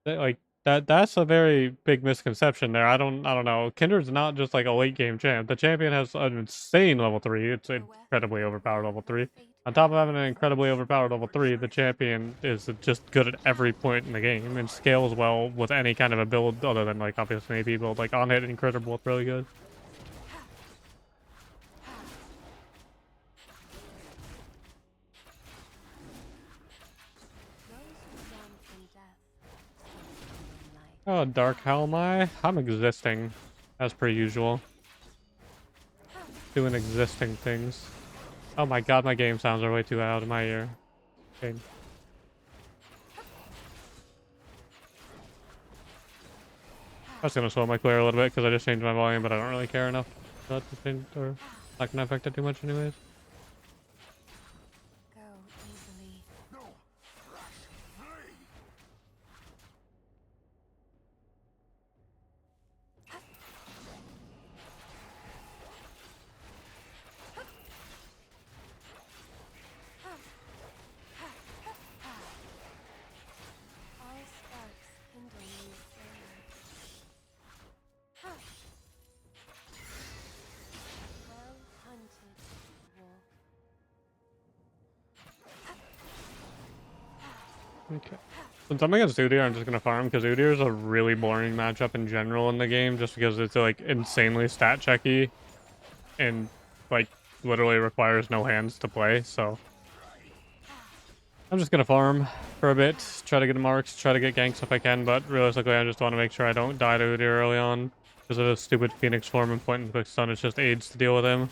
Like that's a very big misconception there. I don't know. Kindred's not just like a late game champ. The champion has an insane level 3. It's incredibly overpowered level 3. On top of having an incredibly overpowered level 3, the champion is just good at every point in the game and scales well with any kind of a build other than like obviously AP build. Like on hit and crit are both really good. Oh, Dark how am I? I'm existing, as per usual. Doing existing things. Oh my god, my game sounds are way too loud in my ear. Okay. I was gonna slow my clear a little bit because I just changed my volume, but I don't really care enough for that to change, or not gonna affect it too much anyways. Okay. Since I'm against Udyr, I'm just gonna farm because Udyr is a really boring matchup in general in the game, just because it's like insanely stat checky and like literally requires no hands to play. So I'm just gonna farm for a bit, try to get marks, try to get ganks if I can, but realistically, I just want to make sure I don't die to Udyr early on because of his stupid Phoenix form and point and click stun. It's just aids to deal with him.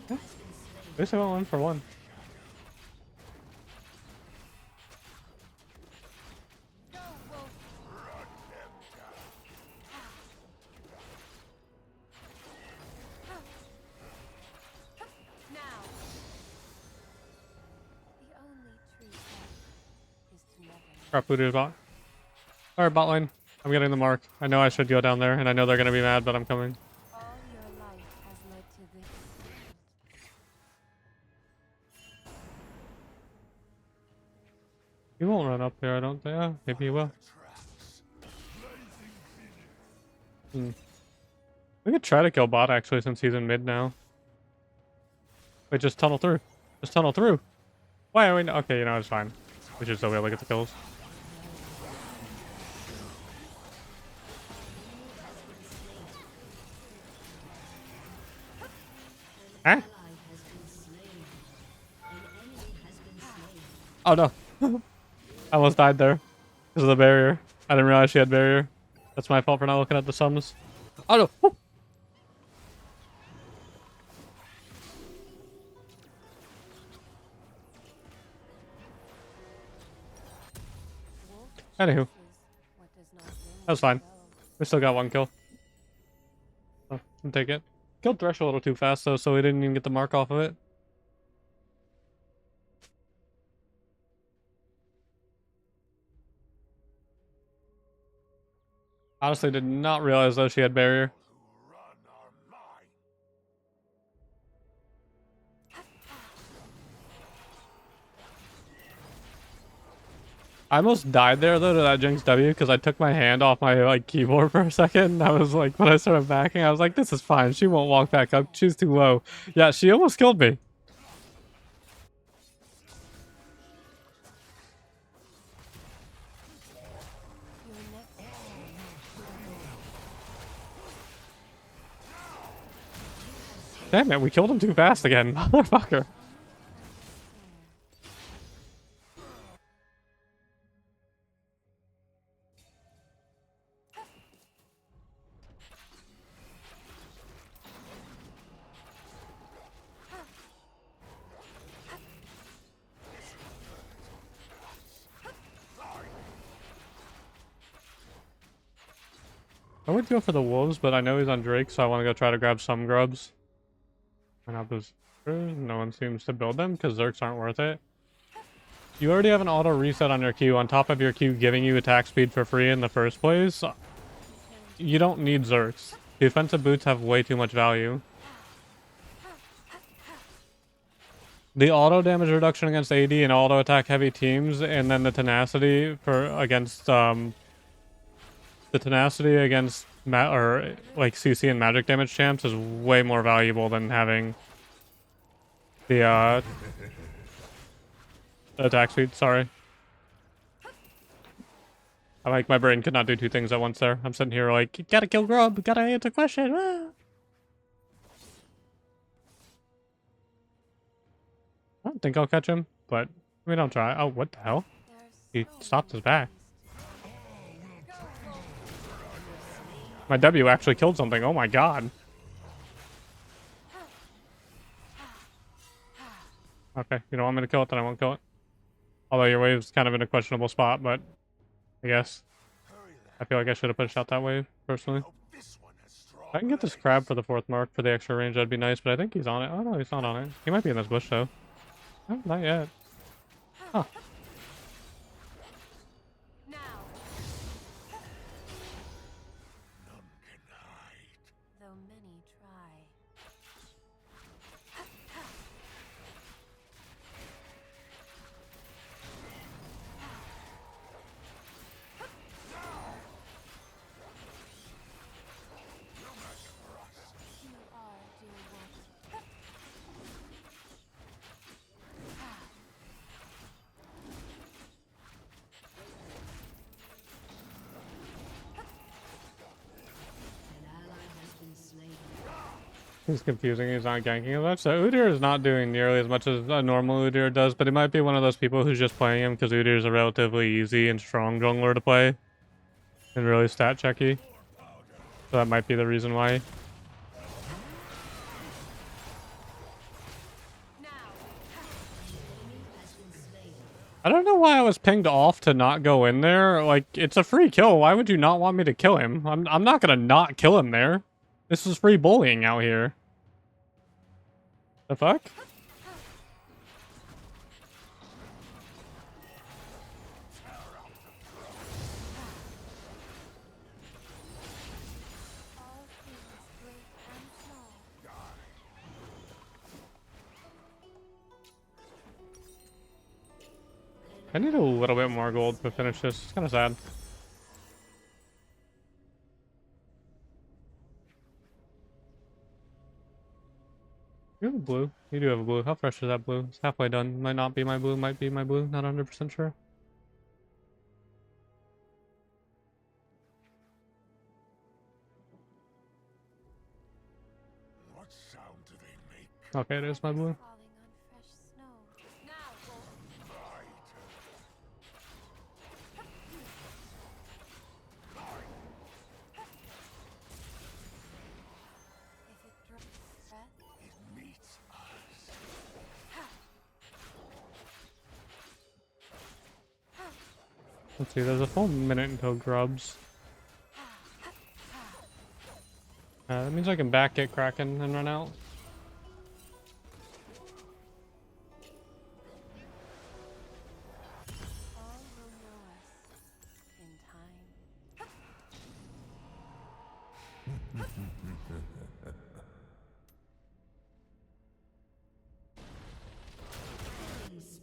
Yeah. At least I went 1 for 1. Crap, Udyr's bot. Alright, bot lane. I'm getting the mark. I know I should go down there, and I know they're gonna be mad, but I'm coming. He won't run up there, I don't think. Oh, maybe he will. We could try to kill bot, actually, since he's in mid now. Wait, just tunnel through. Just tunnel through. Why are we... Okay, you know, it's fine. We should still be able to get the kills. Huh? Oh, no. I almost died there. Because of the barrier. I didn't realize she had barrier. That's my fault for not looking at the sums. Oh, no. Woo. Anywho. That was fine. We still got 1 kill. So, I'll take it. Killed Thresh a little too fast, though, so we didn't even get the mark off of it. Honestly, did not realize, though, she had barrier. I almost died there though to that Jinx W because I took my hand off my like keyboard for a second. I was like, when I started backing, I was like, this is fine. She won't walk back up. She's too low. Yeah, she almost killed me. Damn it, we killed him too fast again, motherfucker. I would go for the wolves, but I know he's on Drake, so I want to go try to grab some grubs. And up his no one seems to build them because Zerks aren't worth it. You already have an auto reset on your Q on top of your Q giving you attack speed for free in the first place. You don't need Zerks. Defensive boots have way too much value. the auto damage reduction against AD and auto attack heavy teams, and then the tenacity for against or like CC and magic damage champs is way more valuable than having the attack speed. Sorry, I like my brain could not do two things at once there. I'm sitting here like, gotta kill Grub, gotta answer question. Ah. I don't think I'll catch him, but I mean, I'll try. Oh, what the hell? He stopped his back. My W actually killed something. Oh my god. Okay, you don't want me to kill it, then I won't kill it. Although your wave's kind of in a questionable spot, but I guess. I feel like I should have pushed out that wave, personally. If I can get this crab for the 4th mark for the extra range, that'd be nice, but I think he's on it. Oh no, he's not on it. He might be in this bush, though. Oh, not yet. Huh. He's confusing, he's not ganking as much. So Udyr is not doing nearly as much as a normal Udyr does, but he might be one of those people who's just playing him because Udyr is a relatively easy and strong jungler to play. And really stat checky. So that might be the reason why. I don't know why I was pinged off to not go in there. Like, it's a free kill. Why would you not want me to kill him? I'm not gonna not kill him there. This is free bullying out here. The fuck? I need a little bit more gold to finish this. It's kind of sad. You have a blue. You do have a blue. How fresh is that blue? It's halfway done. Might not be my blue. Might be my blue. Not 100% sure. What sound do they make? Okay, it is my blue. Let's see, there's a full minute until grubs. That means I can back get Kraken and run out.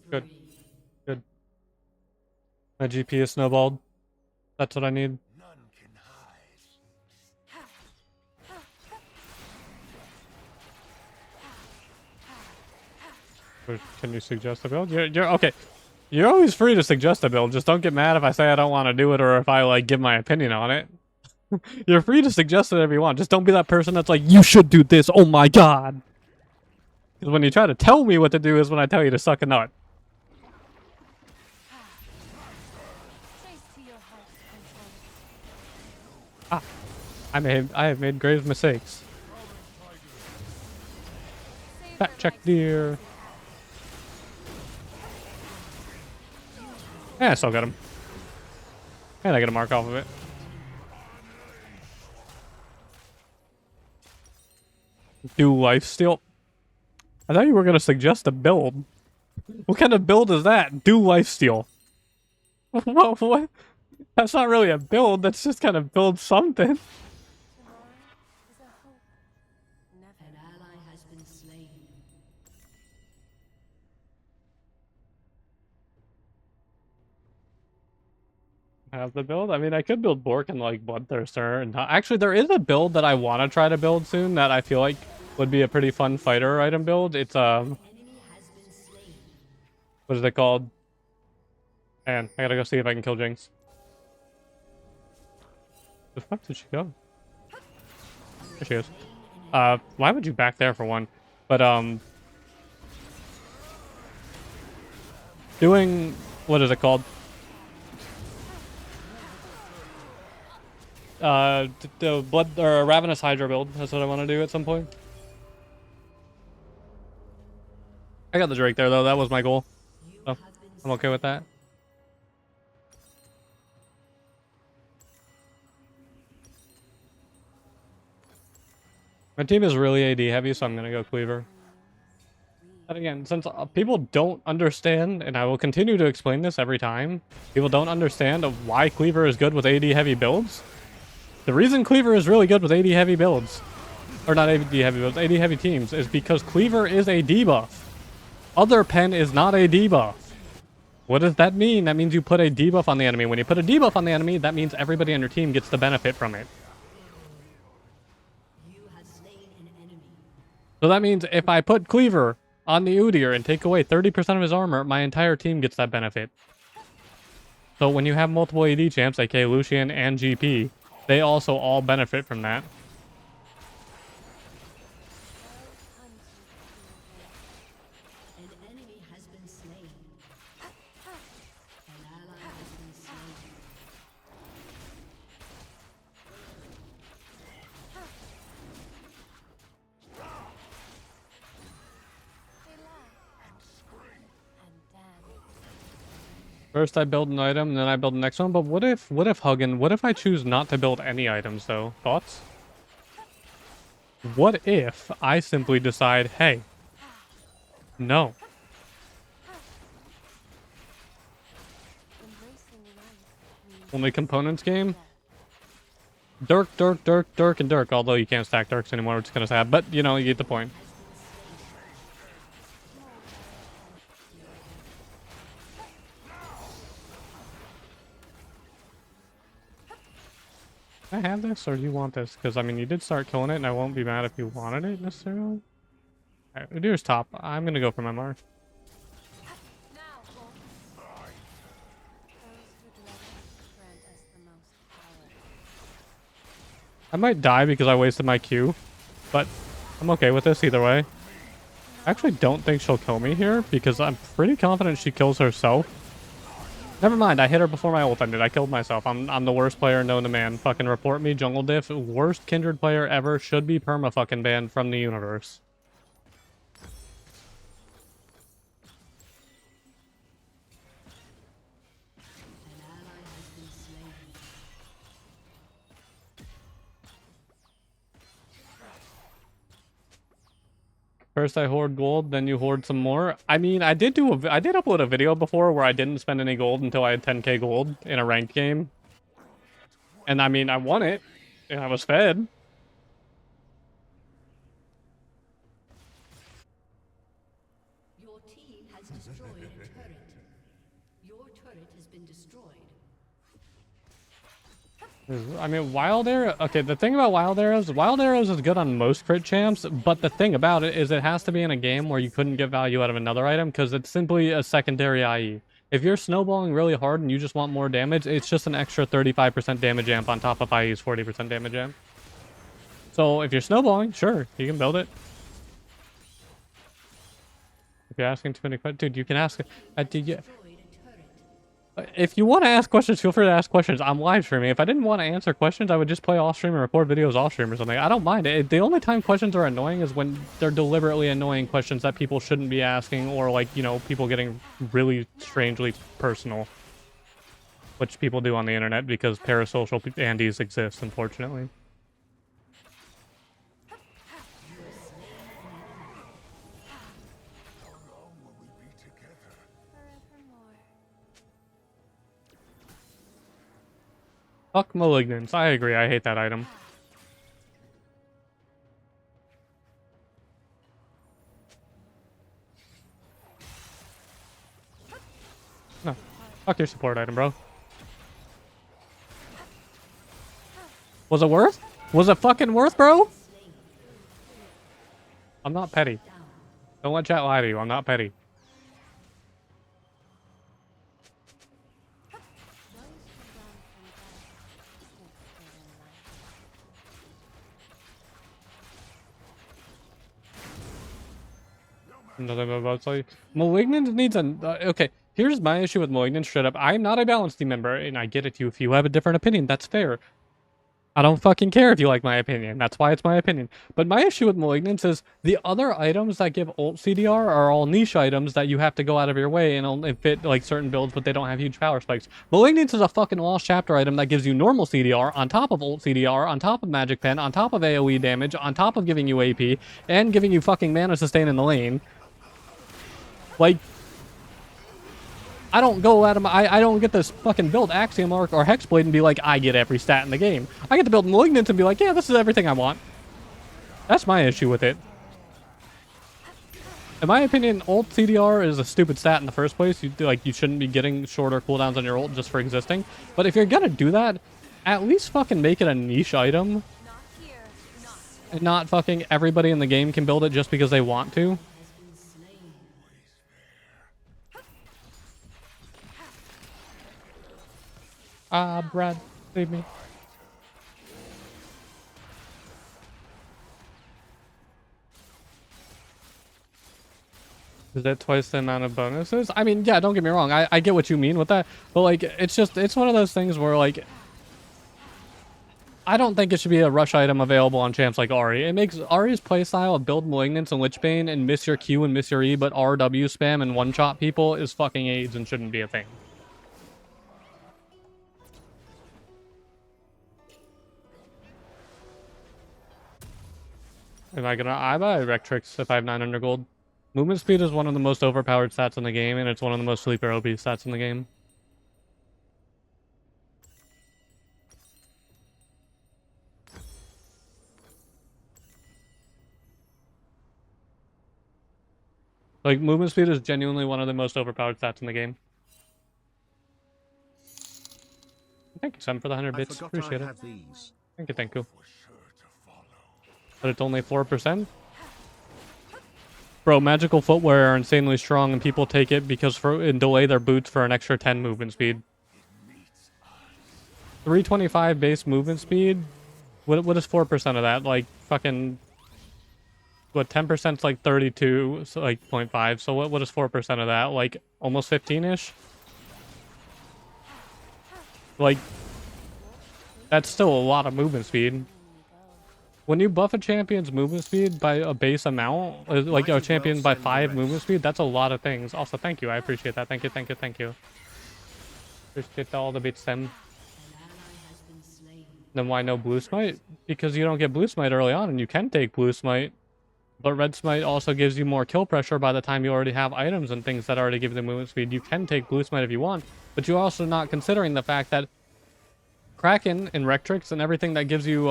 Good. Good. My GP is snowballed. That's what I need. None can hide. Can you suggest a build? You're okay. You're always free to suggest a build. Just don't get mad if I say I don't want to do it or if I like give my opinion on it. You're free to suggest whatever you want. Just don't be that person that's like, you should do this. Oh my god. Because when you try to tell me what to do is when I tell you to suck a nut. Ah, I have made grave mistakes. Fact check, dear. Yeah, I still got him. And I get a mark off of it. Do lifesteal. I thought you were gonna suggest a build. What kind of build is that? Do lifesteal. What? That's not really a build, that's just kind of build something. have the build. I mean, I could build Bork and like Bloodthirster, and actually, there is a build that I want to try to build soon that I feel like would be a pretty fun fighter item build. It's what is it called? Man, I gotta go see if I can kill Jinx. The fuck did she go? There she is. Why would you back there for one? But doing what is it called? The blood or Ravenous Hydra build. That's what I want to do at some point. I got the Drake there though. That was my goal. So I'm okay with that. My team is really AD heavy, so I'm gonna go Cleaver. And again, since people don't understand, and I will continue to explain this every time, people don't understand of why Cleaver is good with AD heavy builds. The reason Cleaver is really good with AD heavy builds, or not AD heavy builds, AD heavy teams, is because Cleaver is a debuff. Other pen is not a debuff. What does that mean? That means you put a debuff on the enemy. When you put a debuff on the enemy, that means everybody on your team gets the benefit from it. So that means if I put Cleaver on the Udyr and take away 30% of his armor, my entire team gets that benefit. So when you have multiple AD champs, aka Lucian and GP, they also all benefit from that. First I build an item, and then I build the next one. But what if Huggen, what if I choose not to build any items though? Thoughts? What if I simply decide, hey, no. Only components game? Dirk, and Dirk. Although you can't stack Dirks anymore, which is kind of sad. But, you know, you get the point. Can I have this, or do you want this? Because, I mean, you did start killing it, and I won't be mad if you wanted it, necessarily. Alright, Udyr's top. I'm gonna go for my Mark. I might die because I wasted my Q, but I'm okay with this either way. I actually don't think she'll kill me here, because I'm pretty confident she kills herself. Never mind, I hit her before my ult ended. I killed myself. I'm the worst player known to man. Fucking report me, jungle diff. Worst Kindred player ever. Should be perma fucking banned from the universe. First I hoard gold, then you hoard some more. I mean, I did upload a video before where I didn't spend any gold until I had 10k gold in a ranked game. And I mean, I won it, and I was fed. Your team has destroyed a turret. Your turret has been destroyed. I mean, Wild Arrow... Okay, the thing about Wild Arrows is good on most crit champs, but the thing about it is it has to be in a game where you couldn't get value out of another item, because it's simply a secondary IE. If you're snowballing really hard and you just want more damage, it's just an extra 35% damage amp on top of IE's 40% damage amp. So if you're snowballing, sure, you can build it. If you're asking too many questions... Dude, you can ask... If you want to ask questions, feel free to ask questions. I'm live streaming. If I didn't want to answer questions, I would just play off stream and record videos off stream or something. I don't mind it. The only time questions are annoying is when they're deliberately annoying questions that people shouldn't be asking, or like, you know, people getting really strangely personal, which people do on the internet because parasocial Andes exist, unfortunately. Fuck Malignance. I agree. I hate that item. No. Fuck your support item, bro. Was it worth? Was it fucking worth, bro? I'm not petty. Don't let chat lie to you. I'm not petty. Nothing about like Malignant needs a okay. Here's my issue with Malignant. Straight up, I'm not a balance team member, and I get it. If you have a different opinion, that's fair. I don't fucking care if you like my opinion. That's why it's my opinion. But my issue with Malignance is the other items that give ult CDR are all niche items that you have to go out of your way and only fit like certain builds, but they don't have huge power spikes. Malignance is a fucking lost chapter item that gives you normal CDR on top of ult CDR, on top of magic pen, on top of AoE damage, on top of giving you AP, and giving you fucking mana sustain in the lane. Like, I don't go out of my, I don't get this fucking build Axiom Arc or Hexblade and be like, I get every stat in the game. I get to build Malignant and be like, yeah, this is everything I want. That's my issue with it. In my opinion, ult CDR is a stupid stat in the first place. You shouldn't be getting shorter cooldowns on your ult just for existing. But if you're gonna do that, at least fucking make it a niche item. And not fucking everybody in the game can build it just because they want to. Brad, leave me. Is that twice the amount of bonuses? I mean, yeah, don't get me wrong. I get what you mean with that. But, like, it's one of those things where, like, I don't think it should be a rush item available on champs like Ahri. It makes Ahri's playstyle of build Malignance and Lichbane and miss your Q and miss your E, but RW spam and one-shot people is fucking AIDS and shouldn't be a thing. I buy Rectrix if I have 900 gold. Movement speed is one of the most overpowered stats in the game, and it's one of the most sleeper OP stats in the game. Like, movement speed is genuinely one of the most overpowered stats in the game. Thank you, Sam, for the 100 bits. Appreciate it. Thank you, thank you. But it's only 4%? Bro, magical footwear are insanely strong, and people take it because and delay their boots for an extra 10 movement speed. 325 base movement speed? What is 4% of that? Like, fucking... What, 10% is like 32, so like 0.5. So what is 4% of that? Like, almost 15-ish? Like, that's still a lot of movement speed. When you buff a champion's movement speed by a base amount, like a champion by 5 movement speed, that's a lot of things. Also, thank you. I appreciate that. Thank you, thank you, thank you. Appreciate all the bits, Sam. Then why no blue smite? Because you don't get blue smite early on, and you can take blue smite. But red smite also gives you more kill pressure by the time you already have items and things that already give you the movement speed. You can take blue smite if you want, but you're also not considering the fact that Kraken and Rectrix and everything that gives you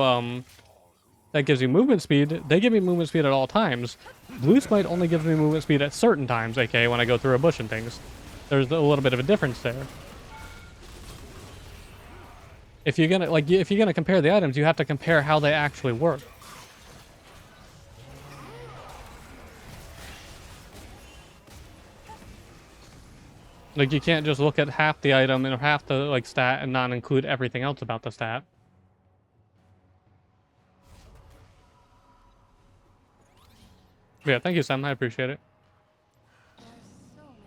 movement speed, they give me movement speed at all times. Blue smite only gives me movement speed at certain times, aka when I go through a bush and things. There's a little bit of a difference there. If you're gonna compare the items, you have to compare how they actually work. Like, you can't just look at half the item and half the, like, stat and not include everything else about the stat. Yeah, thank you, Sam. I appreciate it.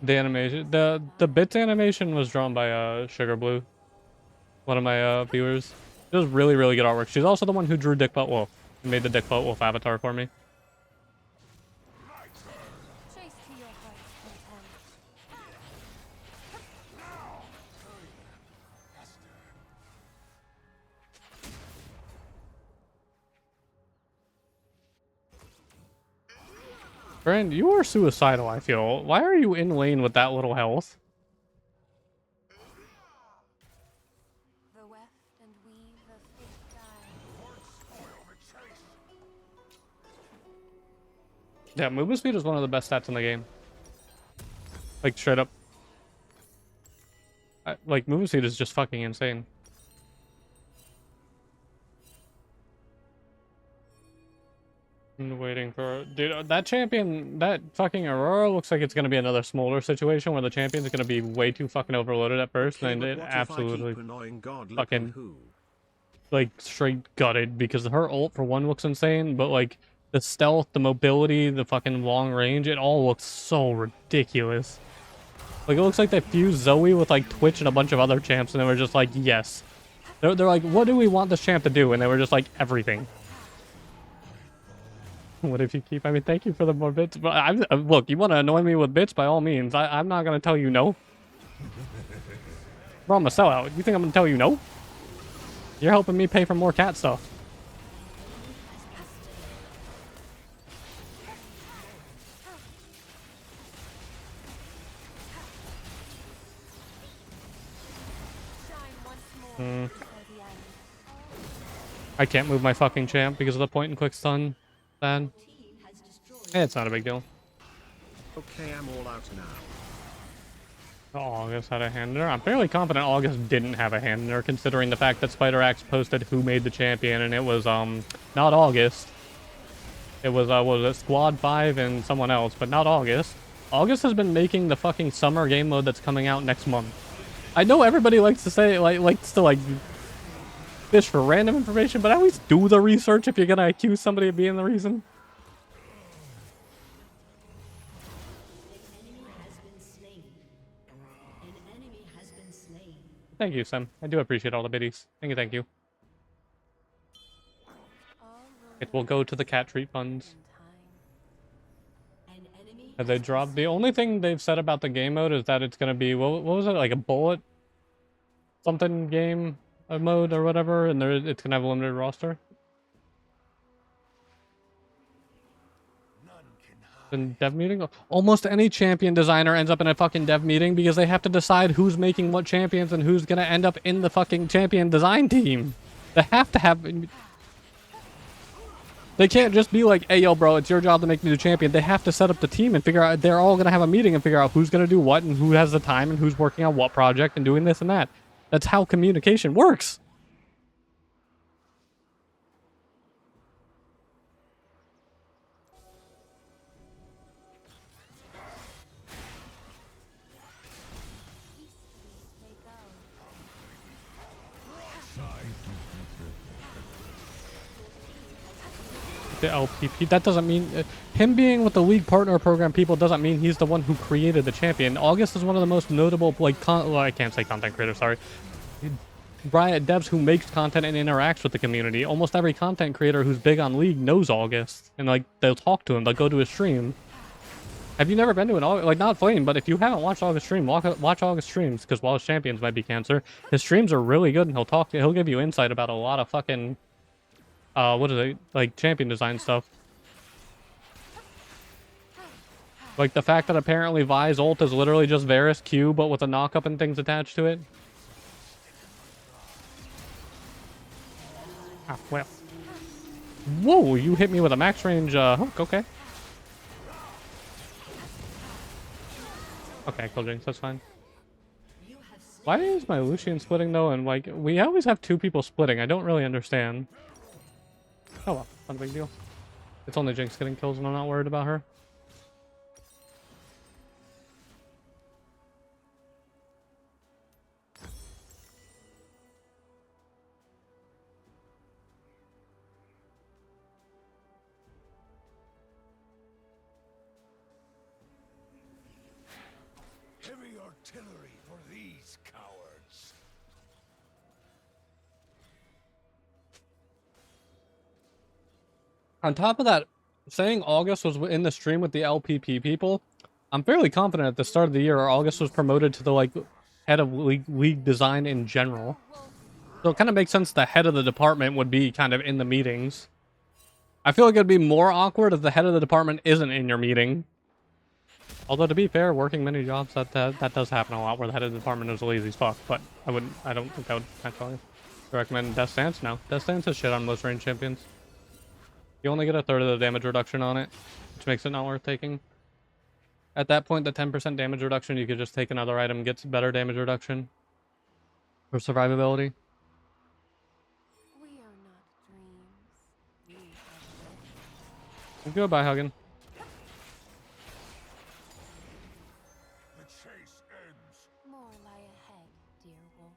The animation, the bits animation was drawn by Sugar Blue, one of my viewers. It was really, really good artwork. She's also the one who drew Dick Butt Wolf, and made the Dick Butt Wolf avatar for me. Brand, you are suicidal, I feel. Why are you in lane with that little health? Yeah, movement speed is one of the best stats in the game. Like, straight up. Like, movement speed is just fucking insane. I'm waiting for dude. That champion, that fucking Aurora looks like it's gonna be another smaller situation where the champion's gonna be way too fucking overloaded at first, Okay, and but it what if I keep absolutely annoying God-looking fucking who? like straight gutted because her ult for one looks insane, but like the stealth, the mobility, the fucking long range, it all looks so ridiculous. Like it looks like they fused Zoe with like Twitch and a bunch of other champs, and they were just like, yes. They're like, what do we want this champ to do? And they were just like, everything. What if you keep? I mean, thank you for the more bits. But look, you want to annoy me with bits by all means. I'm not gonna tell you no. Bro, I'm a sellout. You think I'm gonna tell you no? You're helping me pay for more cat stuff. I can't move my fucking champ because of the point and click stun. Bad. Hey, it's not a big deal. Okay, I'm all out now. August had a hand in her. I'm fairly confident August didn't have a hand in her, considering the fact that SpiderAxe posted who made the champion, and it was not August. It was what was it, Squad 5 and someone else, but not August. August has been making the fucking summer game mode that's coming out next month. I know everybody likes to say likes to fish for random information, but at least do the research if you're gonna accuse somebody of being the reason. Thank you, Sam. I do appreciate all the biddies. Thank you, thank you. It will go to the cat treat funds. Have they dropped? The only thing they've said about the game mode is that it's gonna be, what was it, like a bullet something game mode or whatever, and it's gonna have a limited roster. In dev meeting, almost any champion designer ends up in a fucking dev meeting because they have to decide who's making what champions and who's gonna end up in the fucking champion design team. They have to have. They can't just be like, hey, yo, bro, it's your job to make me the champion. They have to set up the team and figure out, they're all going to have a meeting and figure out who's going to do what and who has the time and who's working on what project and doing this and that. That's how communication works. The LPP, that doesn't mean him being with the league partner program people doesn't mean he's the one who created the champion. August is one of the most notable well, I can't say content creator, sorry, Riot devs who makes content and interacts with the community. Almost every content creator who's big on League knows August, and like they'll talk to him, they'll go to his stream. Have you never been to an August, like not Flame, but if you haven't watched August stream, watch August streams, because while his champions might be cancer, his streams are really good, and he'll give you insight about a lot of fucking what is it, like champion design stuff. Like the fact that apparently Vi's ult is literally just Varus Q, but with a knockup and things attached to it. Ah, well. Whoa, you hit me with a max range hook, okay. Okay, cool, Jinx, that's fine. Why is my Lucian splitting though? And like, we always have two people splitting. I don't really understand. Oh well, not a big deal. It's only Jinx getting kills and I'm not worried about her. Heavy artillery for these cowards. On top of that, saying August was in the stream with the LPP people, I'm fairly confident at the start of the year August was promoted to the like head of league design in general. So it kind of makes sense the head of the department would be kind of in the meetings. I feel like it'd be more awkward if the head of the department isn't in your meeting. Although to be fair, working many jobs, that does happen a lot where the head of the department is lazy as fuck. But I don't think that would actually recommend Death Stance. No, Death Stance is shit on most range champions. You only get a third of the damage reduction on it, which makes it not worth taking. At that point, the 10% damage reduction, you could just take another item, gets better damage reduction for survivability. We are not dreams. We are Goodbye, Huggin. The chase ends. More lie ahead, dear wolf.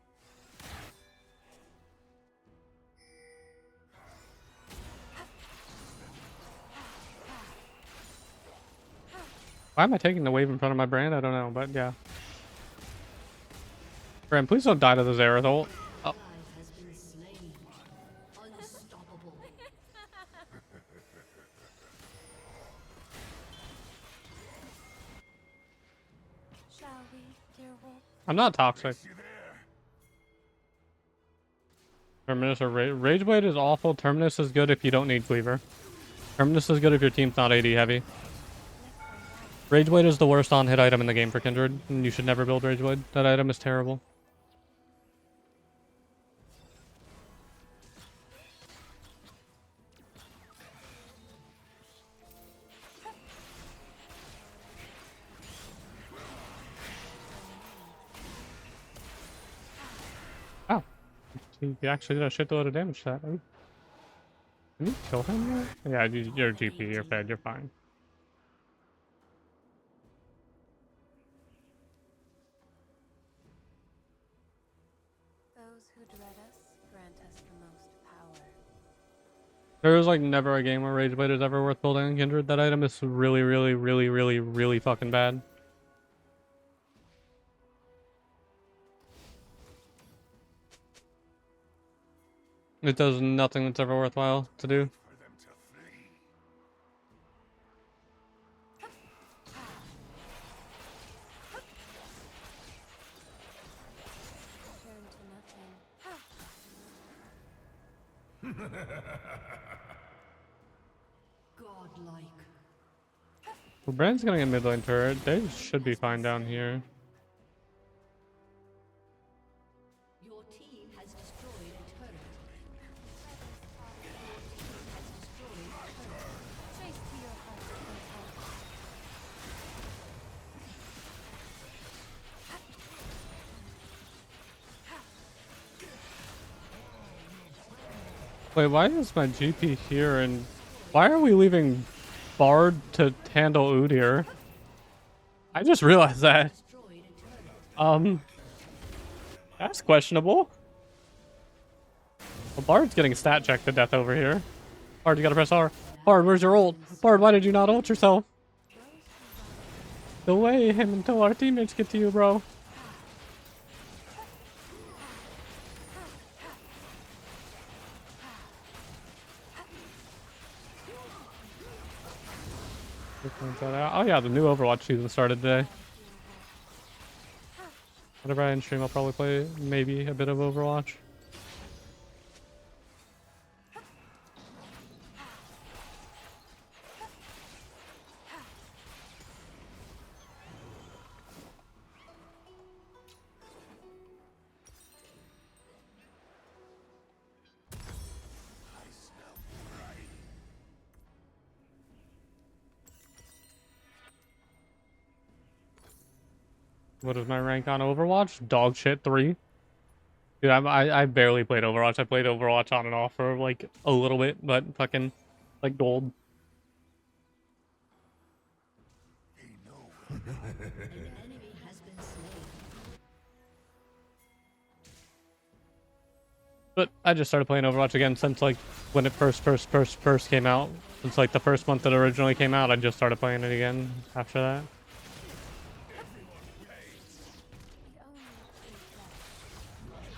Why am I taking the wave in front of my brand? I don't know, but yeah. Brand, please don't die to the Zerath ult. Oh, Ally has been slain. Unstoppable. Shall we, dear wolf? I'm not toxic. You there? Terminus or Rage Blade is awful. Terminus is good if you don't need Cleaver. Terminus is good if your team's not AD heavy. Rage Blade is the worst on-hit item in the game for Kindred, and you should never build Rage Blade. That item is terrible. Wow. He actually did a shitload of damage to that. Oh. Can you kill him? Yeah, you're GP, you're fed, you're fine. Those who dread us grant us the most power. There was like never a game where Rage Blade is ever worth building in Kindred. That item is really, really, really, really, really fucking bad. It does nothing that's ever worthwhile to do. For them to flee. Turn to nothing. Godlike. Well, Brand's gonna get mid lane turret. They should be fine down here. Your team has destroyed a turret. Trace to your heart's content. Wait, why is my GP here and why are we leaving Bard to handle Udyr? I just realized that. Destroyed a turret. That's questionable. Well, Bard's getting stat checked to death over here. Bard, you gotta press R. Bard, where's your ult? Bard, why did you not ult yourself? Delay him until our teammates get to you, bro. Oh yeah, the new Overwatch season started today. Whenever I end stream, I'll probably play maybe a bit of Overwatch. What is my rank on Overwatch? Dog shit 3. Dude, I barely played Overwatch. I played Overwatch on and off for like a little bit, but fucking like gold. An enemy has been slain. But I just started playing Overwatch again since like when it first came out. Since like the first month that it originally came out, I just started playing it again after that. The only truth left.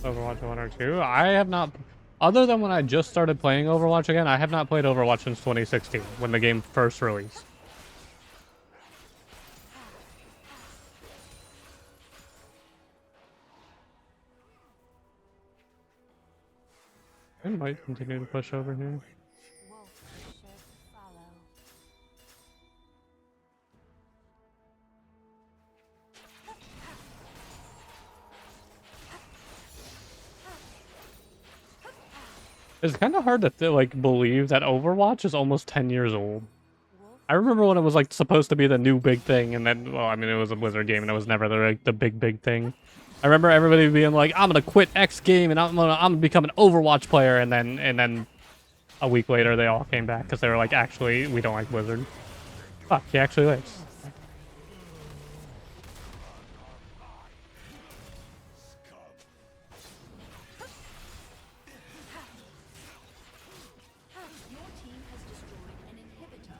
Overwatch 1 or 2. I have not, other than when I just started playing Overwatch again, I have not played Overwatch since 2016 when the game first released. I might continue to push over here. Wolf is sure to follow. It's kind of hard to like believe that Overwatch is almost 10 years old. Wolf I remember when it was like supposed to be the new big thing, and then, well, I mean, it was a Blizzard game, and it was never the like, the big thing. I remember everybody being like, "I'm gonna quit X game, and I'm gonna become an Overwatch player," and then a week later, they all came back because they were like, "Actually, we don't like Blizzard." Fuck, he actually lives. Your team has destroyed an inhibitor.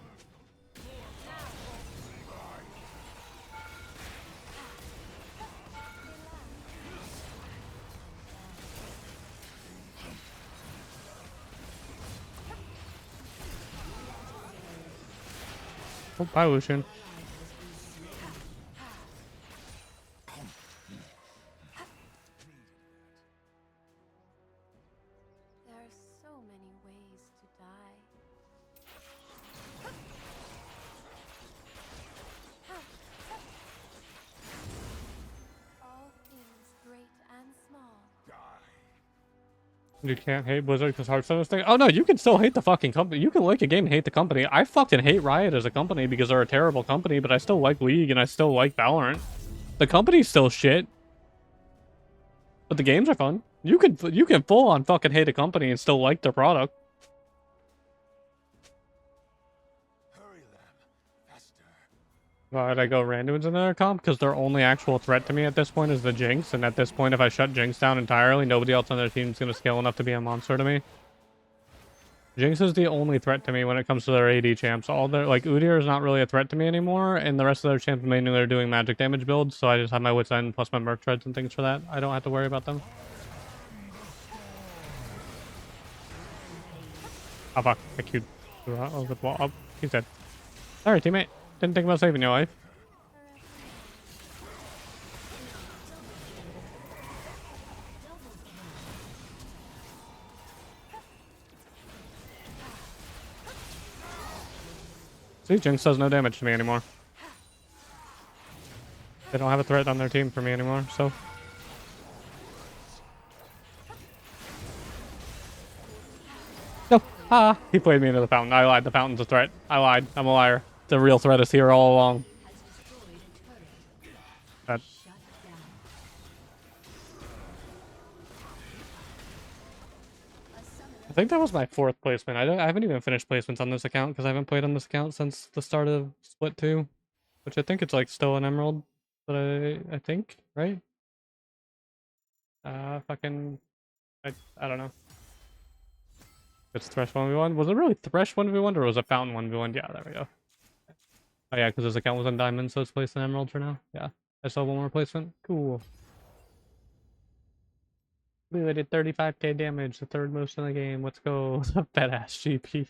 Oh, bye, Lucian. There are so many ways to die. All things great and small. You can't hate Blizzard because Hearthstone is thing. Oh no, you can still hate the fucking company. You can like a game and hate the company. I fucking hate Riot as a company because they're a terrible company, but I still like League and I still like Valorant. The company's still shit, but the games are fun. You can full on fucking hate a company and still like their product. Hurry them. Faster. Why would I go randoms in their comp? Because their only actual threat to me at this point is the Jinx, and at this point, if I shut Jinx down entirely, nobody else on their team is going to scale enough to be a monster to me. Jinx is the only threat to me when it comes to their AD champs. All their, like, Udyr is not really a threat to me anymore, and the rest of their champs mainly they're doing magic damage builds, so I just have my wits end plus my Merc Treads and things for that. I don't have to worry about them. Oh fuck, I queued. Oh, good wall. Oh, he's dead. Sorry, teammate. Didn't think about saving your life. See, Jinx does no damage to me anymore. They don't have a threat on their team for me anymore, so... No! Ah! He played me into the fountain. I lied. The fountain's a threat. I lied. I'm a liar. The real threat is here all along. Has destroyed a turret. That... Shut down. A summoner I think that was my 4th placement. I haven't even finished placements on this account because I haven't played on this account since the start of Split 2. Which I think it's like still an emerald. But I think, right? Fucking... I don't know. It's Thresh 1v1. Was it really Thresh 1v1 or was it Fountain 1v1? Yeah, there we go. Oh yeah, because his account was on Diamond, so it's placed in Emerald for now. Yeah. I saw one more placement. Cool. We did 35k damage, the 3rd most in the game. Let's go. Fat ass GP.